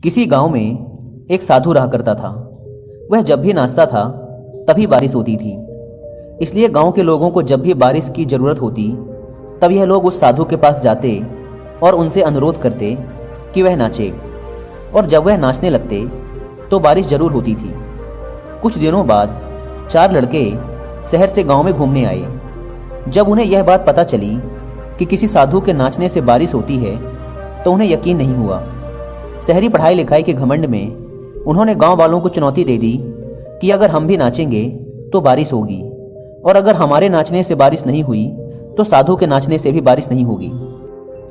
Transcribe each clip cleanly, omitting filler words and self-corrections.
किसी गांव में एक साधु रहा करता था। वह जब भी नाचता था तभी बारिश होती थी। इसलिए गांव के लोगों को जब भी बारिश की ज़रूरत होती तब यह लोग उस साधु के पास जाते और उनसे अनुरोध करते कि वह नाचे, और जब वह नाचने लगते तो बारिश जरूर होती थी। कुछ दिनों बाद 4 लड़के शहर से गांव में घूमने आए। जब उन्हें यह बात पता चली कि किसी साधु के नाचने से बारिश होती है तो उन्हें यकीन नहीं हुआ। शहरी पढ़ाई लिखाई के घमंड में उन्होंने गांव वालों को चुनौती दे दी कि अगर हम भी नाचेंगे तो बारिश होगी, और अगर हमारे नाचने से बारिश नहीं हुई तो साधु के नाचने से भी बारिश नहीं होगी।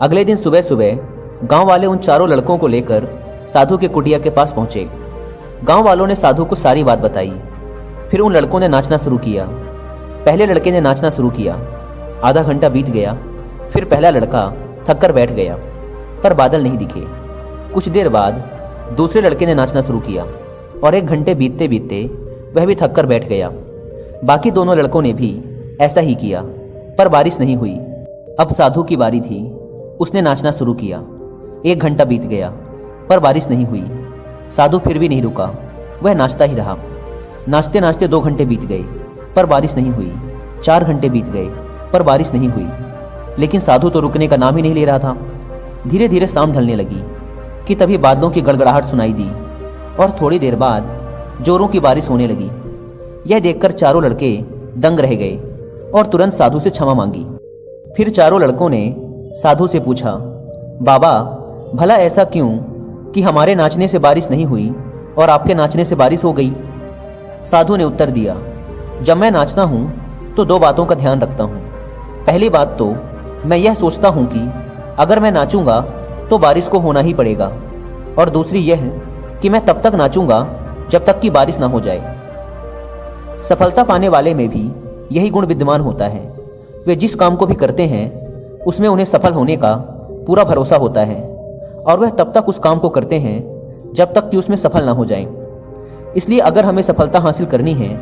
अगले दिन सुबह सुबह गांव वाले उन चारों लड़कों को लेकर साधु के कुटिया के पास पहुंचे। गांव वालों ने साधु को सारी बात बताई। फिर उन लड़कों ने नाचना शुरू किया। पहले लड़के ने नाचना शुरू किया। आधा घंटा बीत गया। फिर पहला लड़का थक कर बैठ गया, पर बादल नहीं दिखे। कुछ देर बाद दूसरे लड़के ने नाचना शुरू किया और 1 घंटे बीतते बीतते वह भी थक कर बैठ गया। बाकी दोनों लड़कों ने भी ऐसा ही किया, पर बारिश नहीं हुई। अब साधु की बारी थी। उसने नाचना शुरू किया। 1 घंटा बीत गया, पर बारिश नहीं हुई। साधु फिर भी नहीं रुका, वह नाचता ही रहा। नाचते नाचते 2 घंटे बीत गए, पर बारिश नहीं हुई। 4 घंटे बीत गए, पर बारिश नहीं हुई। लेकिन साधु तो रुकने का नाम ही नहीं ले रहा था। धीरे धीरे शाम ढलने लगी कि तभी बादलों की गड़गड़ाहट सुनाई दी और थोड़ी देर बाद जोरों की बारिश होने लगी। यह देखकर चारों लड़के दंग रह गए और तुरंत साधु से क्षमा मांगी। फिर चारों लड़कों ने साधु से पूछा, बाबा, भला ऐसा क्यों कि हमारे नाचने से बारिश नहीं हुई और आपके नाचने से बारिश हो गई? साधु ने उत्तर दिया, जब मैं नाचता हूँ तो 2 बातों का ध्यान रखता हूँ। पहली बात तो मैं यह सोचता हूँ कि अगर मैं नाचूंगा तो बारिश को होना ही पड़ेगा, और दूसरी यह कि मैं तब तक नाचूंगा जब तक कि बारिश ना हो जाए। सफलता पाने वाले में भी यही गुण विद्यमान होता है। वे जिस काम को भी करते हैं उसमें उन्हें सफल होने का पूरा भरोसा होता है, और वह तब तक उस काम को करते हैं जब तक कि उसमें सफल ना हो जाएं। इसलिए अगर हमें सफलता हासिल करनी है